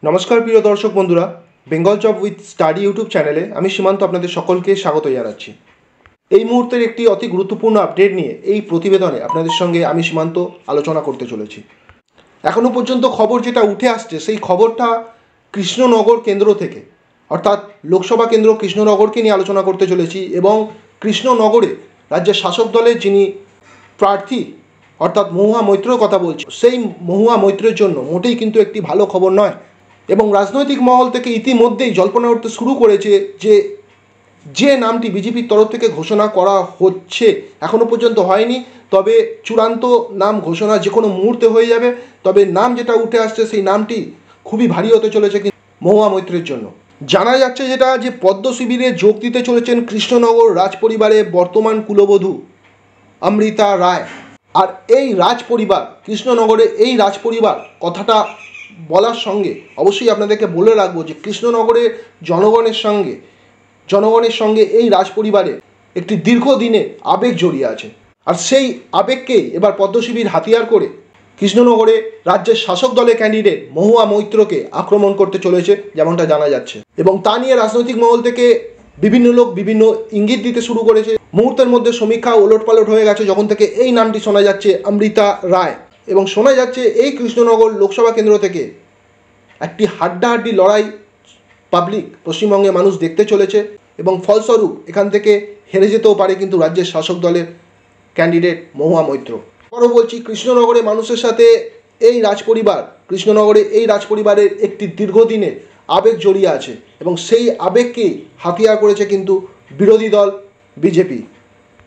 নমস্কার প্রিয় দর্শক বন্ধুরা, Bengal job with study YouTube চ্যানেলে আমি সীমান্ত আপনাদের সকলকে স্বাগত জানাচ্ছি। এই মুহূর্তের একটি অতি গুরুত্বপূর্ণ আপডেট নিয়ে এই প্রতিবেদনে আপনাদের সঙ্গে আমি সীমান্ত আলোচনা করতে চলেছি। এখনও পর্যন্ত খবর যেটা উঠে আসছে সেই খবরটা কৃষ্ণনগর কেন্দ্র থেকে, অর্থাৎ লোকসভা কেন্দ্র কৃষ্ণনগরকে নিয়ে আলোচনা করতে চলেছি। এবং কৃষ্ণনগরে রাজ্যের শাসক দলের যিনি প্রার্থী অর্থাৎ মহুয়া মৈত্রর কথা বলছি, সেই মহুয়া মৈত্রের জন্য মোটেই কিন্তু একটি ভালো খবর নয়। এবং রাজনৈতিক মহল থেকে ইতিমধ্যেই জল্পনা উঠতে শুরু করেছে যে নামটি বিজেপির তরফ থেকে ঘোষণা করা হচ্ছে, এখনও পর্যন্ত হয়নি, তবে চূড়ান্ত নাম ঘোষণা যে কোনো মুহূর্তে হয়ে যাবে। তবে নাম যেটা উঠে আসছে সেই নামটি খুবই ভারী হতে চলেছে মহুয়া মৈত্রের জন্য। জানা যাচ্ছে যে পদ্ম শিবিরে যোগ দিতে চলেছেন কৃষ্ণনগর রাজপরিবারের বর্তমান কুলবধূ অমৃতা রায়। আর এই রাজপরিবার, কৃষ্ণনগরে এই রাজপরিবার কথাটা বলার সঙ্গে অবশ্যই আপনাদেরকে বলে রাখবো যে কৃষ্ণনগরের জনগণের সঙ্গে এই রাজপরিবারের একটি দীর্ঘদিনের আবেগ জড়িয়ে আছে। আর সেই আবেগকেই এবার পদ্ম শিবির হাতিয়ার করে কৃষ্ণনগরে রাজ্যের শাসক দলের ক্যান্ডিডেট মহুয়া মৈত্রকে আক্রমণ করতে চলেছে, যেমনটা জানা যাচ্ছে। এবং তা নিয়ে রাজনৈতিক মহল থেকে বিভিন্ন লোক বিভিন্ন ইঙ্গিত দিতে শুরু করেছে। মুহূর্তের মধ্যে সমীক্ষা ওলটপালট হয়ে গেছে যখন থেকে এই নামটি শোনা যাচ্ছে অমৃতা রায়। এবং শোনা যাচ্ছে এই কৃষ্ণনগর লোকসভা কেন্দ্র থেকে একটি হাড্ডাহাড্ডি লড়াই পাবলিক পশ্চিমবঙ্গে মানুষ দেখতে চলেছে। এবং ফলস্বরূপ এখান থেকে হেরে যেতেও পারে কিন্তু রাজ্যের শাসক দলের ক্যান্ডিডেট মহুয়া মৈত্র। আবারও বলছি, কৃষ্ণনগরে মানুষের সাথে কৃষ্ণনগরে এই রাজপরিবারের একটি দীর্ঘদিনের আবেগ জড়িয়ে আছে। এবং সেই আবেগকেই হাতিয়ার করেছে কিন্তু বিরোধী দল বিজেপি।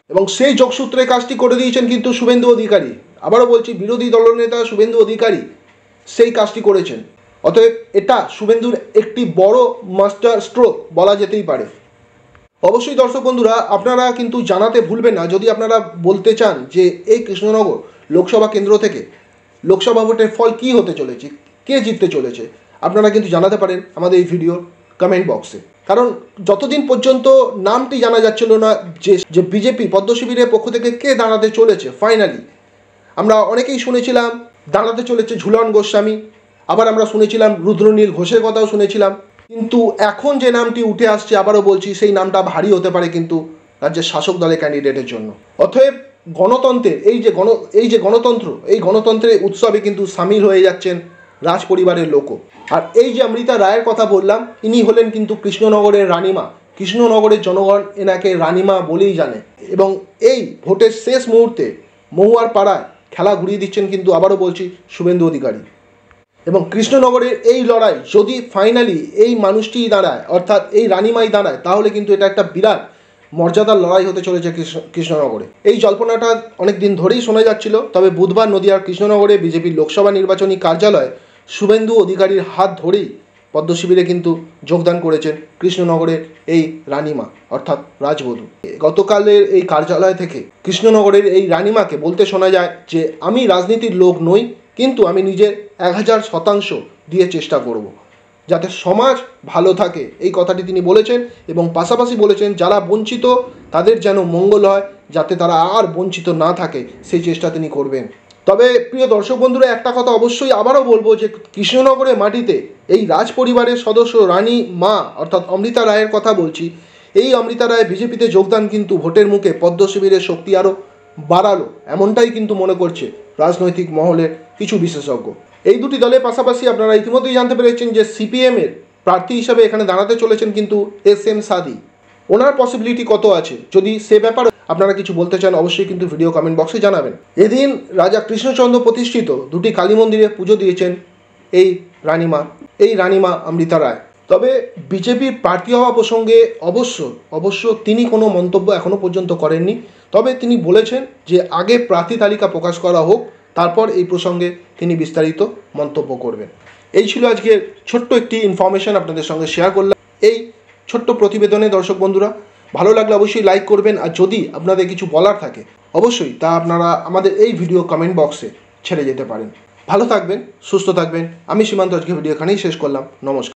এবং সেই যোগসূত্রে কাজটি করে দিয়েছেন কিন্তু শুভেন্দু অধিকারী। আবারও বলছি, বিরোধী দলনেতা শুভেন্দু অধিকারী সেই কাজটি করেছেন। অতএব এটা শুভেন্দুর একটি বড় মাস্টার স্ট্রোক বলা যেতেই পারে। অবশ্যই দর্শক বন্ধুরা, আপনারা কিন্তু জানাতে ভুলবেন না যদি আপনারা বলতে চান যে এই কৃষ্ণনগর লোকসভা কেন্দ্র থেকে লোকসভা ভোটের ফল কী হতে চলেছে, কে জিততে চলেছে। আপনারা কিন্তু জানাতে পারেন আমাদের এই ভিডিওর কমেন্ট বক্সে। কারণ যতদিন পর্যন্ত নামটি জানা যাচ্ছিল না যে বিজেপি পদ্ম শিবিরের পক্ষ থেকে কে দাঁড়াতে চলেছে, ফাইনালি আমরা অনেকেই শুনেছিলাম দাঁড়াতে চলেছে ঝুলন গোস্বামী, আবার আমরা শুনেছিলাম রুদ্রনীল ঘোষের কথাও শুনেছিলাম। কিন্তু এখন যে নামটি উঠে আসছে, আবারও বলছি, সেই নামটা ভারী হতে পারে কিন্তু রাজ্যের শাসক দলের ক্যান্ডিডেটের জন্য। অতএব গণতন্ত্রের এই যে গণতন্ত্র, এই গণতন্ত্রের উৎসবে কিন্তু সামিল হয়ে যাচ্ছেন রাজ পরিবারের লোকও। আর এই যে অমৃতা রায়ের কথা বললাম, ইনি হলেন কিন্তু কৃষ্ণনগরের রানীমা। কৃষ্ণনগরের জনগণ এনাকে রানীমা বলেই জানে। এবং এই ভোটের শেষ মুহূর্তে মহুয়ার পাড়ায় খেলা ঘুরিয়ে দিচ্ছেন কিন্তু আবারও বলছি শুভেন্দু অধিকারী। এবং কৃষ্ণনগরের এই লড়াই যদি ফাইনালি এই মানুষটিই দাঁড়ায়, অর্থাৎ এই রানীমাই দাঁড়ায়, তাহলে কিন্তু এটা একটা বিরাট মর্যাদার লড়াই হতে চলেছে কৃষ্ণনগরে। এই জল্পনাটা অনেক দিন ধরেই শোনা যাচ্ছিল। তবে বুধবার নদিয়ার কৃষ্ণনগরে বিজেপির লোকসভা নির্বাচনী কার্যালয়ে শুভেন্দু অধিকারীর হাত ধরেই পদ্ম শিবিরে কিন্তু যোগদান করেছেন কৃষ্ণনগরের এই রানীমা অর্থাৎ রাজবধূ। গতকালের এই কার্যালয় থেকে কৃষ্ণনগরের এই রানীমাকে বলতে শোনা যায় যে আমি রাজনীতির লোক নই, কিন্তু আমি নিজের 1000% দিয়ে চেষ্টা করব যাতে সমাজ ভালো থাকে, এই কথাটি তিনি বলেছেন। এবং পাশাপাশি বলেছেন যারা বঞ্চিত তাদের যেন মঙ্গল হয়, যাতে তারা আর বঞ্চিত না থাকে সেই চেষ্টা তিনি করবেন। তবে প্রিয় দর্শক বন্ধুরা, একটা কথা অবশ্যই আবারও বলবো যে কৃষ্ণনগরের মাটিতে এই রাজ পরিবারের সদস্য রানী মা অর্থাৎ অমৃতা রায়ের কথা বলছি। এই অমৃতা রায় বিজেপিতে যোগদান কিন্তু ভোটের মুখে পদ্ম শিবিরের শক্তি আরও বাড়ালো, এমনটাই কিন্তু মনে করছে রাজনৈতিক মহলের কিছু বিশেষজ্ঞ। এই দুটি দলের পাশাপাশি আপনারা ইতিমধ্যেই জানতে পেরেছেন যে সিপিএমের প্রার্থী হিসাবে এখানে দাঁড়াতে চলেছেন কিন্তু SM সাদি। ওনার পসিবিলিটি কত আছে, যদি সে ব্যাপারে আপনারা কিছু বলতে চান অবশ্যই কিন্তু ভিডিও কমেন্ট বক্সে জানাবেন। এদিন রাজা কৃষ্ণচন্দ্র প্রতিষ্ঠিত দুটি কালী মন্দিরে পুজো দিয়েছেন এই রানীমা অমৃতা রায়। তবে বিজেপির প্রার্থী হওয়া প্রসঙ্গে অবশ্য তিনি কোনো মন্তব্য এখনও পর্যন্ত করেননি। তবে তিনি বলেছেন যে আগে প্রার্থী তালিকা প্রকাশ করা হোক, তারপর এই প্রসঙ্গে তিনি বিস্তারিত মন্তব্য করবেন। এই ছিল আজকের ছোট্ট একটি ইনফরমেশন আপনাদের সঙ্গে শেয়ার করলাম এই ছোট্ট প্রতিবেদনে। দর্শক বন্ধুরা, ভালো লাগলে অবশ্যই লাইক করবেন। আর যদি আপনাদের কিছু বলার থাকে অবশ্যই তা আপনারা আমাদের এই ভিডিও কমেন্ট বক্সে ছেড়ে যেতে পারেন। ভালো থাকবেন, সুস্থ থাকবেন। আমি সীমান্ত আজকে ভিডিও এখানেই শেষ করলাম। নমস্কার।